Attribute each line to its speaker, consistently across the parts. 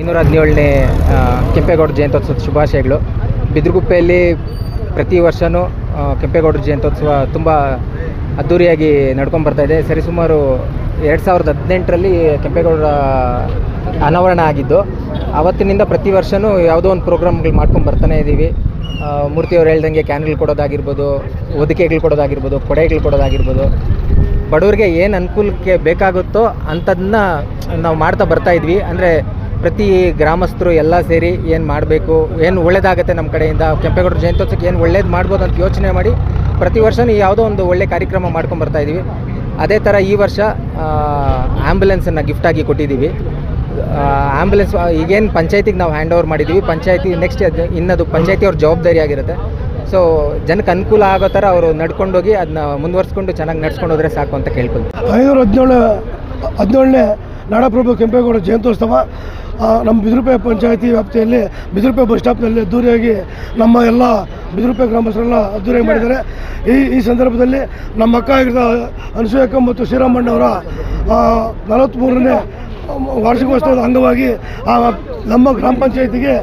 Speaker 1: 217ನೇ ಕೆಂಪೇಗೌಡರ ಜಯಂತ್ಯೋತ್ಸವದ ಶುಭಾಶಯಗಳು. ಬಿದಿರುಗುಪ್ಪೆಯಲ್ಲಿ ಪ್ರತಿ ವರ್ಷವೂ ಕೆಂಪೇಗೌಡರ ಜಯಂತ್ಯೋತ್ಸವ ತುಂಬ ಅದ್ಧೂರಿಯಾಗಿ ನಡ್ಕೊಂಡು ಬರ್ತಾಯಿದೆ. ಸರಿಸುಮಾರು 2018ರಲ್ಲಿ ಕೆಂಪೇಗೌಡರ ಅನಾವರಣ ಆಗಿದ್ದು, ಆವತ್ತಿನಿಂದ ಪ್ರತಿ ವರ್ಷವೂ ಯಾವುದೋ ಒಂದು ಪ್ರೋಗ್ರಾಮ್ಗಳು ಮಾಡ್ಕೊಂಡು ಬರ್ತಾನೆ ಇದ್ದೀವಿ. ಮೂರ್ತಿಯವ್ರು ಹೇಳ್ದಂಗೆ ಕ್ಯಾನ್ಗಳು ಕೊಡೋದಾಗಿರ್ಬೋದು, ಹೊದಿಕೆಗಳು ಕೊಡೋದಾಗಿರ್ಬೋದು, ಕೊಡೆಗಳು ಕೊಡೋದಾಗಿರ್ಬೋದು, ಬಡವರಿಗೆ ಏನು ಅನುಕೂಲಕ್ಕೆ ಬೇಕಾಗುತ್ತೋ ಅಂಥದನ್ನ ನಾವು ಮಾಡ್ತಾ ಬರ್ತಾಯಿದ್ವಿ. ಅಂದರೆ ಪ್ರತಿ ಗ್ರಾಮಸ್ಥರು ಎಲ್ಲ ಸೇರಿ ಏನು ಮಾಡಬೇಕು, ಏನು ಒಳ್ಳೇದಾಗುತ್ತೆ ನಮ್ಮ ಕಡೆಯಿಂದ, ಕೆಂಪೇಗೌಡರ ಜಯಂತ್ಯೋತ್ಸವಕ್ಕೆ ಏನು ಒಳ್ಳೇದು ಮಾಡ್ಬೋದು ಅಂತ ಯೋಚನೆ ಮಾಡಿ ಪ್ರತಿ ವರ್ಷವೂ ಯಾವುದೋ ಒಂದು ಒಳ್ಳೆ ಕಾರ್ಯಕ್ರಮ ಮಾಡ್ಕೊಂಡು ಬರ್ತಾಯಿದ್ದೀವಿ. ಅದೇ ಥರ ಈ ವರ್ಷ ಆ್ಯಂಬುಲೆನ್ಸನ್ನು ಗಿಫ್ಟಾಗಿ ಕೊಟ್ಟಿದ್ದೀವಿ. ಆ್ಯಂಬುಲೆನ್ಸ್ ಈಗೇನು ಪಂಚಾಯತಿಗೆ ನಾವು ಹ್ಯಾಂಡ್ ಓವರ್ ಮಾಡಿದ್ದೀವಿ, ಪಂಚಾಯತಿ ನೆಕ್ಸ್ಟ್ ಇನ್ನದು ಪಂಚಾಯತಿ ಅವ್ರ ಜವಾಬ್ದಾರಿ ಆಗಿರುತ್ತೆ. ಸೊ ಜನಕ್ಕೆ ಅನುಕೂಲ ಆಗೋ ಥರ ಅವರು ನಡ್ಕೊಂಡೋಗಿ ಅದನ್ನ ಮುಂದುವರ್ಸ್ಕೊಂಡು ಚೆನ್ನಾಗಿ ನಡ್ಸ್ಕೊಂಡು ಹೋದರೆ ಸಾಕು ಅಂತ ಕೇಳ್ಕೊಳ್ತೀವಿ.
Speaker 2: 517ನೇ ನಾಡಪ್ರಭು ಕೆಂಪೇಗೌಡ ಜಯಂತ್ಯೋತ್ಸವ ನಮ್ಮ ಬಿದಿರುಪೆ ಪಂಚಾಯತಿ ವ್ಯಾಪ್ತಿಯಲ್ಲಿ ಬಿದಿರುಪೆ ಬಸ್ ಸ್ಟಾಪ್ನಲ್ಲಿ ಅದ್ದೂರಿಯಾಗಿ ನಮ್ಮ ಎಲ್ಲ ಬಿದಿರುಪೆ ಗ್ರಾಮಸ್ಥರೆಲ್ಲ ಅದ್ದೂರಿಯಾಗಿ ಮಾಡಿದ್ದಾರೆ. ಈ ಸಂದರ್ಭದಲ್ಲಿ ನಮ್ಮ ಅಕ್ಕ ಆಗಿದ್ದ ಅನಸೂಯಕ್ಕ ಮತ್ತು ಶ್ರೀರಾಮಣ್ಣವರ 43ನೇ ವಾರ್ಷಿಕೋತ್ಸವದ ಅಂಗವಾಗಿ ನಮ್ಮ ಗ್ರಾಮ ಪಂಚಾಯತಿಗೆ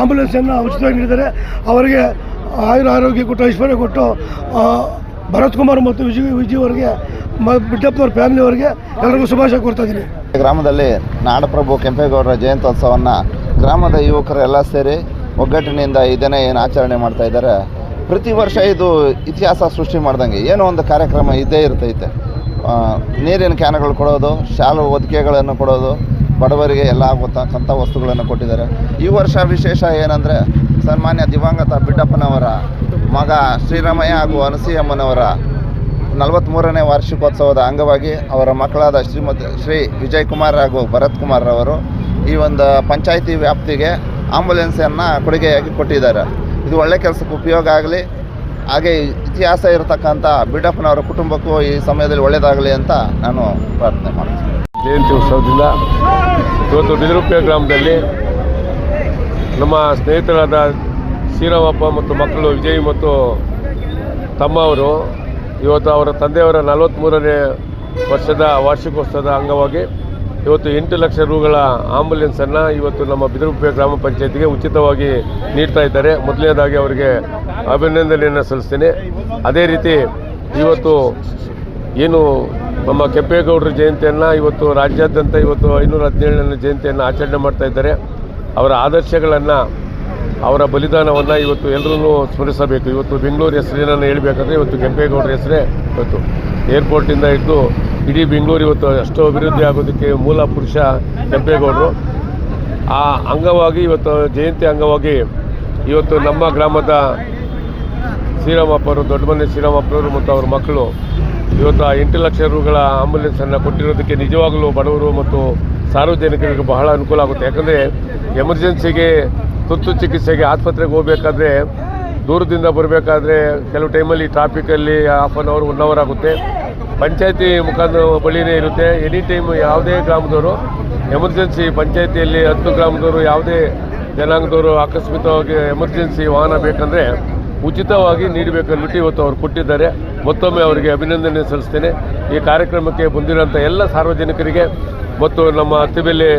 Speaker 2: ಆಂಬುಲೆನ್ಸನ್ನು ಉಚಿತವಾಗಿ ನೀಡಿದ್ದಾರೆ. ಅವರಿಗೆ ಆರೋಗ್ಯ ಕೊಟ್ಟು ಐಶ್ವರ್ಯ ಕೊಟ್ಟು ಭರತ್ ಕುಮಾರ್ ಮತ್ತು ವಿಜಯ್ ಅವರಿಗೆ ಬಿಟ್ಟಪ್ಪನವ್ರ ಫ್ಯಾಮಿಲಿಯವರಿಗೆ ಎಲ್ಲರಿಗೂ ಶುಭಾಶಯ ಕೊಡ್ತಾ ಇದ್ದೀನಿ.
Speaker 3: ಗ್ರಾಮದಲ್ಲಿ ನಾಡಪ್ರಭು ಕೆಂಪೇಗೌಡರ ಜಯಂತ್ಯೋತ್ಸವವನ್ನು ಗ್ರಾಮದ ಯುವಕರು ಎಲ್ಲ ಸೇರಿ ಒಗ್ಗಟ್ಟಿನಿಂದ ಈ ದಿನ ಏನು ಆಚರಣೆ ಮಾಡ್ತಾ ಇದ್ದಾರೆ. ಪ್ರತಿ ವರ್ಷ ಇದು ಇತಿಹಾಸ ಸೃಷ್ಟಿ ಮಾಡ್ದಂಗೆ ಏನೋ ಒಂದು ಕಾರ್ಯಕ್ರಮ ಇದ್ದೇ ಇರ್ತೈತೆ. ನೀರಿನ ಕ್ಯಾನ್ಗಳು ಕೊಡೋದು, ಶಾಲು ಹೊದಿಕೆಗಳನ್ನು ಕೊಡೋದು, ಬಡವರಿಗೆ ಎಲ್ಲ ಗೊತ್ತಕ್ಕಂಥ ವಸ್ತುಗಳನ್ನು ಕೊಟ್ಟಿದ್ದಾರೆ. ಈ ವರ್ಷ ವಿಶೇಷ ಏನಂದರೆ ಸನ್ಮಾನ್ಯ ದಿವಂಗತ ಬಿಡ್ಡಪ್ಪನವರ ಮಗ ಶ್ರೀರಾಮಯ್ಯ ಹಾಗೂ ಅನಸೂಯಮ್ಮನವರ 43ನೇ ವಾರ್ಷಿಕೋತ್ಸವದ ಅಂಗವಾಗಿ ಅವರ ಮಕ್ಕಳಾದ ಶ್ರೀ ವಿಜಯ್ ಕುಮಾರ್ ಹಾಗೂ ಭರತ್ ಕುಮಾರ್ ಅವರು ಈ ಒಂದು ಪಂಚಾಯಿತಿ ವ್ಯಾಪ್ತಿಗೆ ಆಂಬುಲೆನ್ಸನ್ನು ಕೊಡುಗೆಯಾಗಿ ಕೊಟ್ಟಿದ್ದಾರೆ. ಇದು ಒಳ್ಳೆ ಕೆಲಸಕ್ಕೆ ಉಪಯೋಗ ಆಗಲಿ, ಹಾಗೆ ಇತಿಹಾಸ ಇರತಕ್ಕಂಥ ಬಿಡ್ಡಪ್ಪನವರ ಕುಟುಂಬಕ್ಕೂ ಈ ಸಮಯದಲ್ಲಿ ಒಳ್ಳೆಯದಾಗಲಿ ಅಂತ ನಾನು ಪ್ರಾರ್ಥನೆ ಮಾಡ್ತೀನಿ.
Speaker 4: ಜಯಂತಿ ಉತ್ಸವದಿಂದ ಇವತ್ತು ಬಿದಿರುಪೆ ಗ್ರಾಮದಲ್ಲಿ ನಮ್ಮ ಸ್ನೇಹಿತರಾದ ಶ್ರೀರಾಮಪ್ಪ ಮತ್ತು ಮಕ್ಕಳು ವಿಜಯ್ ಮತ್ತು ತಮ್ಮ ಅವರು ಇವತ್ತು ಅವರ ತಂದೆಯವರ 43ನೇ ವರ್ಷದ ವಾರ್ಷಿಕೋತ್ಸವದ ಅಂಗವಾಗಿ ಇವತ್ತು 8 ಲಕ್ಷ ರೂಗಳ ಆಂಬುಲೆನ್ಸನ್ನು ಇವತ್ತು ನಮ್ಮ ಬಿದಿರುಪೆ ಗ್ರಾಮ ಪಂಚಾಯತಿಗೆ ಉಚಿತವಾಗಿ ನೀಡ್ತಾ ಇದ್ದಾರೆ. ಮೊದಲನೇದಾಗಿ ಅವರಿಗೆ ಅಭಿನಂದನೆಯನ್ನು ಸಲ್ಲಿಸ್ತೇನೆ. ಅದೇ ರೀತಿ ಇವತ್ತು ಏನು ನಮ್ಮ ಕೆಂಪೇಗೌಡರ ಜಯಂತಿಯನ್ನು ಇವತ್ತು ರಾಜ್ಯಾದ್ಯಂತ ಇವತ್ತು 517ನೇ ಜಯಂತಿಯನ್ನು ಆಚರಣೆ ಮಾಡ್ತಾ ಇದ್ದಾರೆ. ಅವರ ಆದರ್ಶಗಳನ್ನು, ಅವರ ಬಲಿದಾನವನ್ನು ಇವತ್ತು ಎಲ್ಲರೂ ಸ್ಮರಿಸಬೇಕು. ಇವತ್ತು ಬೆಂಗಳೂರು ಹೆಸರೇನನ್ನು ಹೇಳಬೇಕಾದ್ರೆ ಇವತ್ತು ಕೆಂಪೇಗೌಡರ ಹೆಸರೇ ಇವತ್ತು ಏರ್ಪೋರ್ಟಿಂದ ಇದ್ದು ಇಡೀ ಬೆಂಗಳೂರು ಇವತ್ತು ಅಷ್ಟು ಅಭಿವೃದ್ಧಿ ಆಗೋದಕ್ಕೆ ಮೂಲ ಪುರುಷ ಕೆಂಪೇಗೌಡರು. ಆ ಅಂಗವಾಗಿ ಇವತ್ತು ಜಯಂತಿ ಅಂಗವಾಗಿ ಇವತ್ತು ನಮ್ಮ ಗ್ರಾಮದ ಶ್ರೀರಾಮಪ್ಪರು, ದೊಡ್ಡಮನೆ ಶ್ರೀರಾಮಪ್ಪನವರು ಮತ್ತು ಅವ್ರ ಮಕ್ಕಳು ಇವತ್ತು ಆ 8 ಲಕ್ಷ ರೂಗಳ ಆಂಬುಲೆನ್ಸನ್ನು ಕೊಟ್ಟಿರೋದಕ್ಕೆ ನಿಜವಾಗಲೂ ಬಡವರು ಮತ್ತು ಸಾರ್ವಜನಿಕರಿಗೆ ಬಹಳ ಅನುಕೂಲ ಆಗುತ್ತೆ. ಯಾಕಂದರೆ ಎಮರ್ಜೆನ್ಸಿಗೆ, ತುರ್ತು ಚಿಕಿತ್ಸೆಗೆ ಆಸ್ಪತ್ರೆಗೆ ಹೋಗಬೇಕಾದ್ರೆ, ದೂರದಿಂದ ಬರಬೇಕಾದ್ರೆ ಕೆಲವು ಟೈಮಲ್ಲಿ ಟ್ರಾಫಿಕಲ್ಲಿ ಹಾಫ್ ಆನ್ ಅವರ್ 1 ಅವರ್ ಆಗುತ್ತೆ. ಪಂಚಾಯತಿ ಮುಖಾಂತರ ಬಳಿನೇ ಇರುತ್ತೆ. ಎನಿ ಟೈಮ್ ಯಾವುದೇ ಗ್ರಾಮದವರು ಎಮರ್ಜೆನ್ಸಿ ಪಂಚಾಯತಿಯಲ್ಲಿ 10 ಗ್ರಾಮದವರು ಯಾವುದೇ ಜನಾಂಗದವರು ಆಕಸ್ಮಿಕವಾಗಿ ಎಮರ್ಜೆನ್ಸಿ ವಾಹನ ಬೇಕಂದರೆ ಉಚಿತವಾಗಿ ನೀಡಬೇಕನ್ಬಿಟ್ಟು ಇವತ್ತು ಅವರು ಕೊಟ್ಟಿದ್ದಾರೆ. ಮತ್ತೊಮ್ಮೆ ಅವರಿಗೆ ಅಭಿನಂದನೆ ಸಲ್ಲಿಸ್ತೇನೆ. ಈ ಕಾರ್ಯಕ್ರಮಕ್ಕೆ ಬಂದಿರೋಂಥ ಎಲ್ಲ ಸಾರ್ವಜನಿಕರಿಗೆ ಮತ್ತು ನಮ್ಮ ಅತ್ತಿಬೆಲೆ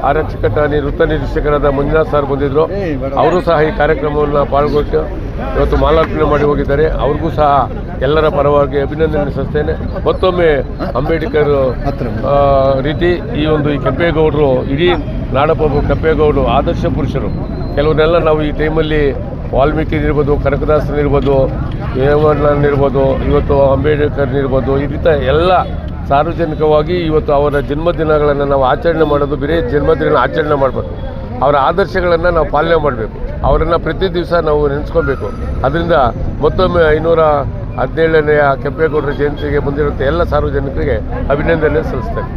Speaker 4: ಆರಕ್ಷಕ ಠಾಣೆ ವೃತ್ತ ನಿರೀಕ್ಷಕರಾದ ಮಂಜುನಾಥ್ ಸರ್ ಬಂದಿದ್ದರು. ಅವರು ಸಹ ಈ ಕಾರ್ಯಕ್ರಮವನ್ನು ಪಾಲ್ಗೊಂಡು ಇವತ್ತು ಮಾಲಾರ್ಪಣೆ ಮಾಡಿ ಹೋಗಿದ್ದಾರೆ. ಅವ್ರಿಗೂ ಸಹ ಎಲ್ಲರ ಪರವಾಗಿ ಅಭಿನಂದನೆ ಸಲ್ಲಿಸ್ತೇನೆ. ಮತ್ತೊಮ್ಮೆ ಅಂಬೇಡ್ಕರ್ ರೀತಿ ಈ ಕೆಂಪೇಗೌಡರು, ಇಡೀ ನಾಡಪ್ರಭು ಕೆಂಪೇಗೌಡರು ಆದರ್ಶ ಪುರುಷರು. ಕೆಲವನ್ನೆಲ್ಲ ನಾವು ಈ ಟೈಮಲ್ಲಿ ವಾಲ್ಮೀಕಿನಿರ್ಬೋದು, ಕನಕದಾಸನಿರ್ಬೋದು, ರೇವಣ್ಣನಿರ್ಬೋದು, ಇವತ್ತು ಅಂಬೇಡ್ಕರ್ನಿರ್ಬೋದು, ಈ ರೀತಿ ಎಲ್ಲ ಸಾರ್ವಜನಿಕವಾಗಿ ಇವತ್ತು ಅವರ ಜನ್ಮದಿನಗಳನ್ನು ನಾವು ಆಚರಣೆ ಮಾಡೋದು ಬರೀ ಜನ್ಮದಿನ ಆಚರಣೆ ಮಾಡಬೇಕು. ಅವರ ಆದರ್ಶಗಳನ್ನು ನಾವು ಪಾಲನೆ ಮಾಡಬೇಕು. ಅವರನ್ನು ಪ್ರತಿ ದಿವಸ ನಾವು ನೆನೆಸ್ಕೊಬೇಕು. ಅದರಿಂದ ಮತ್ತೊಮ್ಮೆ 517ನೇ ಕೆಂಪೇಗೌಡರ ಜಯಂತಿಗೆ ಬಂದಿರುವಂಥ ಎಲ್ಲ ಸಾರ್ವಜನಿಕರಿಗೆ ಅಭಿನಂದನೆ ಸಲ್ಲಿಸ್ತೇನೆ.